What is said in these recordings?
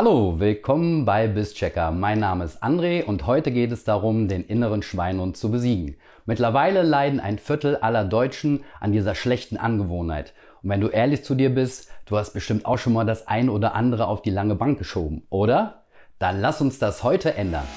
Hallo, willkommen bei BizChecker. Mein Name ist André und heute geht es darum, den inneren Schweinehund zu besiegen. Mittlerweile leiden ein Viertel aller Deutschen an dieser schlechten Angewohnheit. Und wenn du ehrlich zu dir bist, du hast bestimmt auch schon mal das ein oder andere auf die lange Bank geschoben, oder? Dann lass uns das heute ändern.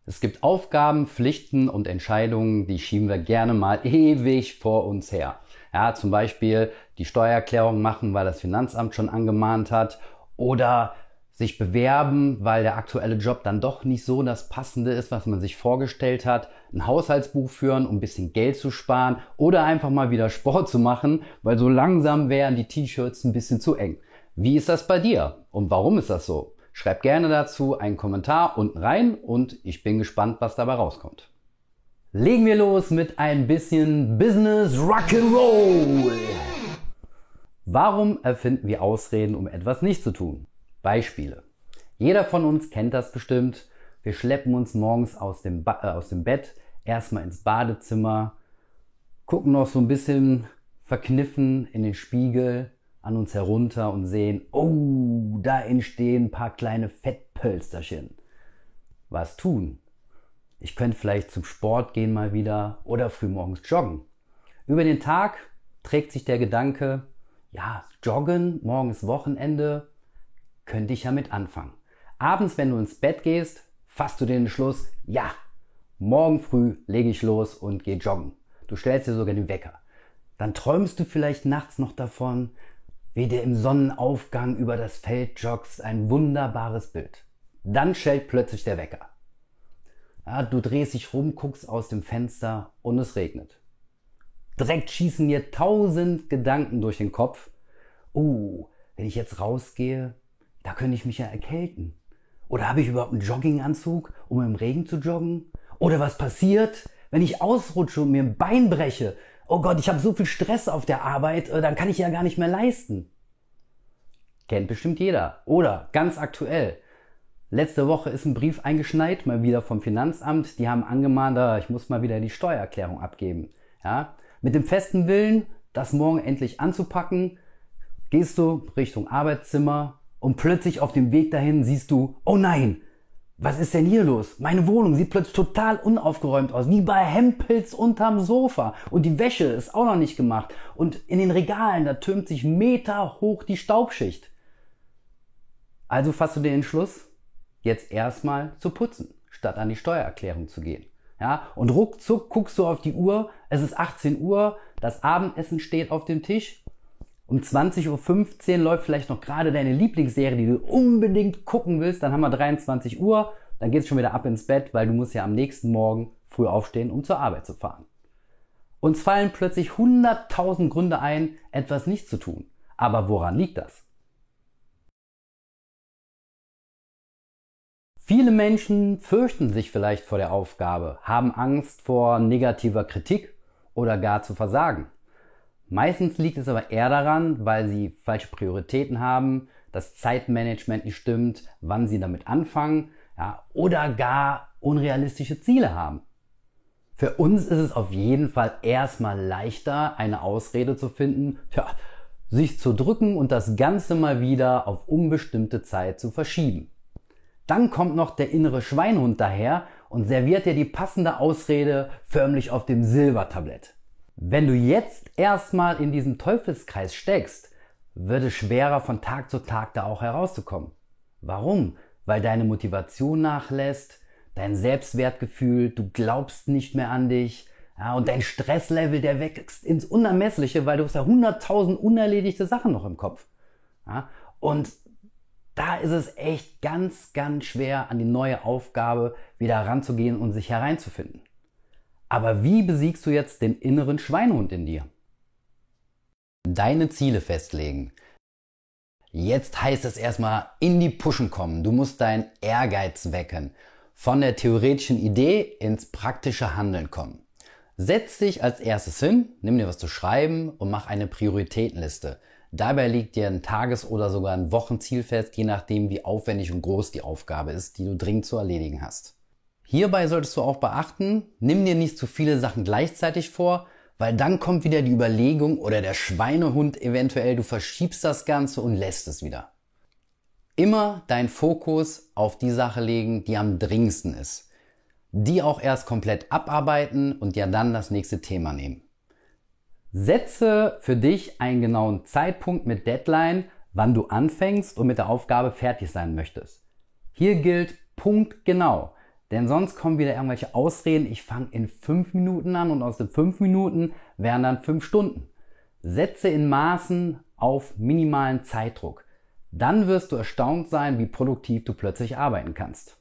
Es gibt Aufgaben, Pflichten und Entscheidungen, die schieben wir gerne mal ewig vor uns her. Ja, zum Beispiel die Steuererklärung machen, weil das Finanzamt schon angemahnt hat, oder sich bewerben, weil der aktuelle Job dann doch nicht so das Passende ist, was man sich vorgestellt hat, ein Haushaltsbuch führen, um ein bisschen Geld zu sparen, oder einfach mal wieder Sport zu machen, weil so langsam wären die T-Shirts ein bisschen zu eng. Wie ist das bei dir und warum ist das so? Schreib gerne dazu einen Kommentar unten rein und ich bin gespannt, was dabei rauskommt. Legen wir los mit ein bisschen Business Rock'n'Roll. Warum erfinden wir Ausreden, um etwas nicht zu tun? Beispiele. Jeder von uns kennt das bestimmt. Wir schleppen uns morgens aus dem Bett erstmal ins Badezimmer, gucken noch so ein bisschen verkniffen in den Spiegel an uns herunter und sehen, oh, da entstehen ein paar kleine Fettpölsterchen. Was tun? Ich könnte vielleicht zum Sport gehen mal wieder oder frühmorgens joggen. Über den Tag trägt sich der Gedanke, ja, joggen, morgen ist Wochenende, könnte ich ja mit anfangen. Abends, wenn du ins Bett gehst, fasst du den Entschluss, ja, morgen früh lege ich los und gehe joggen. Du stellst dir sogar den Wecker. Dann träumst du vielleicht nachts noch davon, wie du im Sonnenaufgang über das Feld joggst, ein wunderbares Bild. Dann schellt plötzlich der Wecker. Ja, du drehst dich rum, guckst aus dem Fenster und es regnet. Direkt schießen dir 1000 Gedanken durch den Kopf. Oh, wenn ich jetzt rausgehe, da könnte ich mich ja erkälten. Oder habe ich überhaupt einen Jogginganzug, um im Regen zu joggen? Oder was passiert, wenn ich ausrutsche und mir ein Bein breche? Oh Gott, ich habe so viel Stress auf der Arbeit, dann kann ich ja gar nicht mehr leisten. Kennt bestimmt jeder. Oder ganz aktuell. Letzte Woche ist ein Brief eingeschneit, mal wieder vom Finanzamt. Die haben angemahnt, ich muss mal wieder die Steuererklärung abgeben. Ja? Mit dem festen Willen, das morgen endlich anzupacken, gehst du Richtung Arbeitszimmer und plötzlich auf dem Weg dahin siehst du, oh nein, was ist denn hier los? Meine Wohnung sieht plötzlich total unaufgeräumt aus, wie bei Hempels unterm Sofa. Und die Wäsche ist auch noch nicht gemacht. Und in den Regalen, da türmt sich Meter hoch die Staubschicht. Also fasst du den Entschluss, jetzt erstmal zu putzen, statt an die Steuererklärung zu gehen. Ja? Und ruckzuck guckst du auf die Uhr, es ist 18 Uhr, das Abendessen steht auf dem Tisch. Um 20.15 Uhr läuft vielleicht noch gerade deine Lieblingsserie, die du unbedingt gucken willst. Dann haben wir 23 Uhr, dann geht's schon wieder ab ins Bett, weil du musst ja am nächsten Morgen früh aufstehen, um zur Arbeit zu fahren. Uns fallen plötzlich 100.000 Gründe ein, etwas nicht zu tun. Aber woran liegt das? Viele Menschen fürchten sich vielleicht vor der Aufgabe, haben Angst vor negativer Kritik oder gar zu versagen. Meistens liegt es aber eher daran, weil sie falsche Prioritäten haben, das Zeitmanagement nicht stimmt, wann sie damit anfangen, ja, oder gar unrealistische Ziele haben. Für uns ist es auf jeden Fall erstmal leichter, eine Ausrede zu finden, sich zu drücken und das Ganze mal wieder auf unbestimmte Zeit zu verschieben. Dann kommt noch der innere Schweinehund daher und serviert dir die passende Ausrede förmlich auf dem Silbertablett. Wenn du jetzt erstmal in diesem Teufelskreis steckst, wird es schwerer von Tag zu Tag da auch herauszukommen. Warum? Weil deine Motivation nachlässt, dein Selbstwertgefühl, du glaubst nicht mehr an dich, ja, und dein Stresslevel, der wächst ins Unermessliche, weil du hast ja 100.000 unerledigte Sachen noch im Kopf. Ja, und da ist es echt ganz, ganz schwer, an die neue Aufgabe wieder heranzugehen und sich hereinzufinden. Aber wie besiegst du jetzt den inneren Schweinehund in dir? Deine Ziele festlegen. Jetzt heißt es erstmal in die Pushen kommen. Du musst deinen Ehrgeiz wecken. Von der theoretischen Idee ins praktische Handeln kommen. Setz dich als erstes hin, nimm dir was zu schreiben und mach eine Prioritätenliste. Dabei liegt dir ein Tages- oder sogar ein Wochenziel fest, je nachdem wie aufwendig und groß die Aufgabe ist, die du dringend zu erledigen hast. Hierbei solltest du auch beachten, nimm dir nicht zu viele Sachen gleichzeitig vor, weil dann kommt wieder die Überlegung oder der Schweinehund eventuell, du verschiebst das Ganze und lässt es wieder. Immer deinen Fokus auf die Sache legen, die am dringendsten ist. Die auch erst komplett abarbeiten und ja dann das nächste Thema nehmen. Setze für dich einen genauen Zeitpunkt mit Deadline, wann du anfängst und mit der Aufgabe fertig sein möchtest. Hier gilt punktgenau, denn sonst kommen wieder irgendwelche Ausreden, ich fange in 5 Minuten an und aus den 5 Minuten wären dann 5 Stunden. Setze in Maßen auf minimalen Zeitdruck. Dann wirst du erstaunt sein, wie produktiv du plötzlich arbeiten kannst.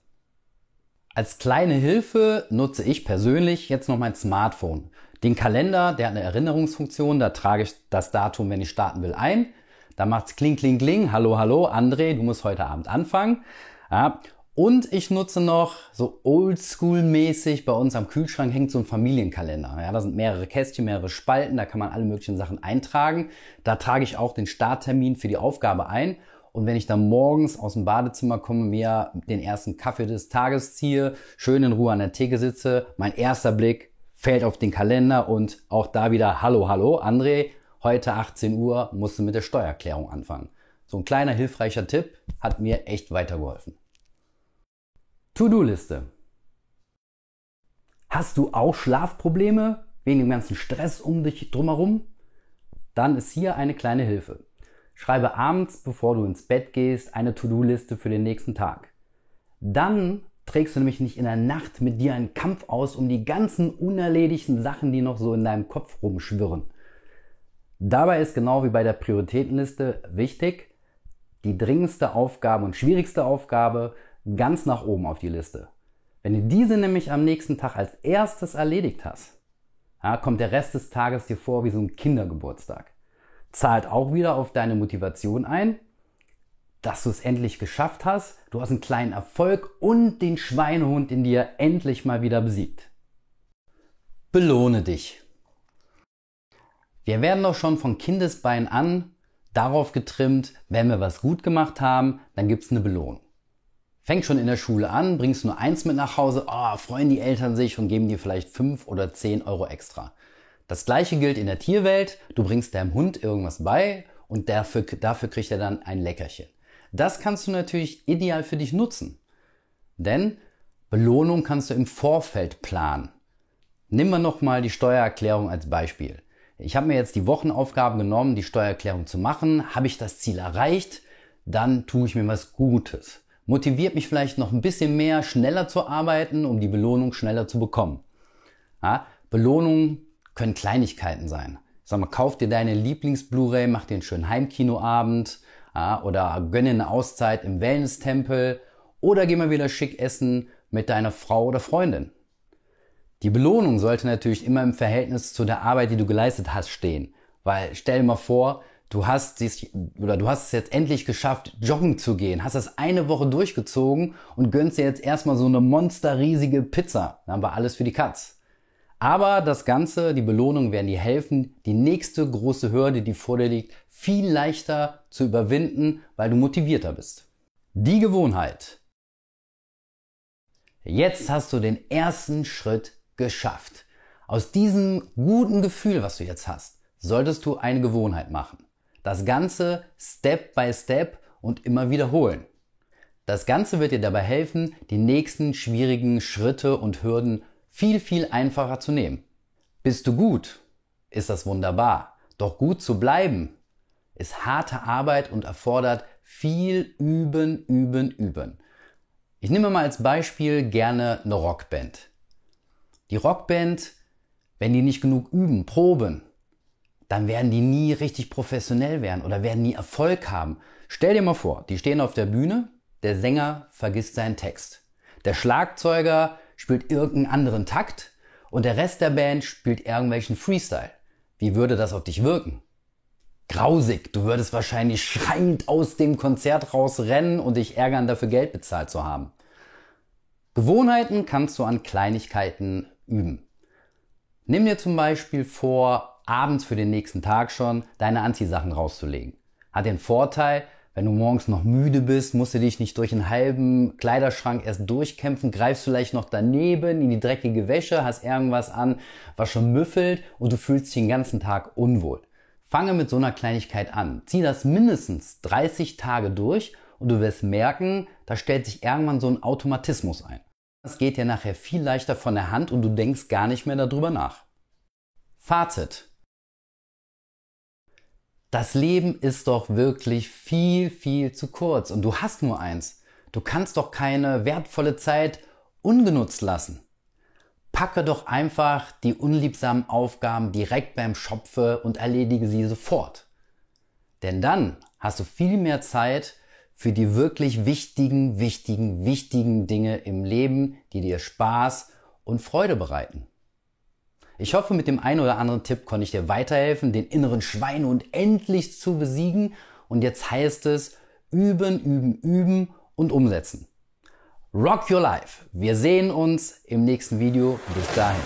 Als kleine Hilfe nutze ich persönlich jetzt noch mein Smartphone. Den Kalender, der hat eine Erinnerungsfunktion, da trage ich das Datum, wenn ich starten will, ein. Da macht's kling, kling, kling. Hallo, hallo, André, du musst heute Abend anfangen. Ja. Und ich nutze noch so oldschool-mäßig, bei uns am Kühlschrank hängt so ein Familienkalender. Ja, da sind mehrere Kästchen, mehrere Spalten, da kann man alle möglichen Sachen eintragen. Da trage ich auch den Starttermin für die Aufgabe ein. Und wenn ich dann morgens aus dem Badezimmer komme, mir den ersten Kaffee des Tages ziehe, schön in Ruhe an der Theke sitze, mein erster Blick fällt auf den Kalender und auch da wieder Hallo, hallo, André, heute 18 Uhr musst du mit der Steuererklärung anfangen. So ein kleiner hilfreicher Tipp hat mir echt weitergeholfen. To-Do-Liste. Hast du auch Schlafprobleme wegen dem ganzen Stress um dich drumherum? Dann ist hier eine kleine Hilfe. Schreibe abends, bevor du ins Bett gehst, eine To-Do-Liste für den nächsten Tag. Dann trägst du nämlich nicht in der Nacht mit dir einen Kampf aus um die ganzen unerledigten Sachen, die noch so in deinem Kopf rumschwirren. Dabei ist genau wie bei der Prioritätenliste wichtig, die dringendste Aufgabe und schwierigste Aufgabe ganz nach oben auf die Liste. Wenn du diese nämlich am nächsten Tag als erstes erledigt hast, ja, kommt der Rest des Tages dir vor wie so ein Kindergeburtstag. Zahlt auch wieder auf deine Motivation ein, dass du es endlich geschafft hast, du hast einen kleinen Erfolg und den Schweinehund in dir endlich mal wieder besiegt. Belohne dich. Wir werden doch schon von Kindesbein an darauf getrimmt, wenn wir was gut gemacht haben, dann gibt es eine Belohnung. Fängt schon in der Schule an, bringst nur eins mit nach Hause, freuen die Eltern sich und geben dir vielleicht 5 oder 10 Euro extra. Das gleiche gilt in der Tierwelt, du bringst deinem Hund irgendwas bei und dafür kriegt er dann ein Leckerchen. Das kannst du natürlich ideal für dich nutzen, denn Belohnung kannst du im Vorfeld planen. Nehmen wir nochmal die Steuererklärung als Beispiel. Ich habe mir jetzt die Wochenaufgabe genommen, die Steuererklärung zu machen. Habe ich das Ziel erreicht, dann tue ich mir was Gutes. Motiviert mich vielleicht noch ein bisschen mehr, schneller zu arbeiten, um die Belohnung schneller zu bekommen. Ja, Belohnungen können Kleinigkeiten sein. Sag mal, kauf dir deine Lieblings-Blu-ray, mach dir einen schönen Heimkinoabend, oder gönne eine Auszeit im Wellness-Tempel oder geh mal wieder schick essen mit deiner Frau oder Freundin. Die Belohnung sollte natürlich immer im Verhältnis zu der Arbeit, die du geleistet hast, stehen. Weil stell dir mal vor, du hast es jetzt endlich geschafft, joggen zu gehen, hast das eine Woche durchgezogen und gönnst dir jetzt erstmal so eine monsterriesige Pizza. Dann war alles für die Katz. Aber das Ganze, die Belohnung werden dir helfen, die nächste große Hürde, die vor dir liegt, viel leichter zu überwinden, weil du motivierter bist. Die Gewohnheit. Jetzt hast du den ersten Schritt geschafft. Aus diesem guten Gefühl, was du jetzt hast, solltest du eine Gewohnheit machen. Das Ganze Step by Step und immer wiederholen. Das Ganze wird dir dabei helfen, die nächsten schwierigen Schritte und Hürden viel, viel einfacher zu nehmen. Bist du gut? Ist das wunderbar. Doch gut zu bleiben ist harte Arbeit und erfordert viel Üben, Üben, Üben. Ich nehme mal als Beispiel gerne eine Rockband. Die Rockband, wenn die nicht genug üben, proben, dann werden die nie richtig professionell werden oder werden nie Erfolg haben. Stell dir mal vor, die stehen auf der Bühne, der Sänger vergisst seinen Text. Der Schlagzeuger spielt irgendeinen anderen Takt und der Rest der Band spielt irgendwelchen Freestyle. Wie würde das auf dich wirken? Grausig, du würdest wahrscheinlich schreiend aus dem Konzert rausrennen und dich ärgern, dafür Geld bezahlt zu haben. Gewohnheiten kannst du an Kleinigkeiten üben. Nimm dir zum Beispiel vor, abends für den nächsten Tag schon deine Anziehsachen rauszulegen. Hat den Vorteil, wenn du morgens noch müde bist, musst du dich nicht durch einen halben Kleiderschrank erst durchkämpfen, greifst vielleicht noch daneben in die dreckige Wäsche, hast irgendwas an, was schon müffelt und du fühlst dich den ganzen Tag unwohl. Fange mit so einer Kleinigkeit an. Zieh das mindestens 30 Tage durch und du wirst merken, da stellt sich irgendwann so ein Automatismus ein. Das geht dir nachher viel leichter von der Hand und du denkst gar nicht mehr darüber nach. Fazit. Das Leben ist doch wirklich viel, viel zu kurz und du hast nur eins. Du kannst doch keine wertvolle Zeit ungenutzt lassen. Packe doch einfach die unliebsamen Aufgaben direkt beim Schopfe und erledige sie sofort. Denn dann hast du viel mehr Zeit für die wirklich wichtigen Dinge im Leben, die dir Spaß und Freude bereiten. Ich hoffe, mit dem einen oder anderen Tipp konnte ich dir weiterhelfen, den inneren Schweinehund endlich zu besiegen. Und jetzt heißt es üben, üben, üben und umsetzen. Rock your life. Wir sehen uns im nächsten Video. Bis dahin.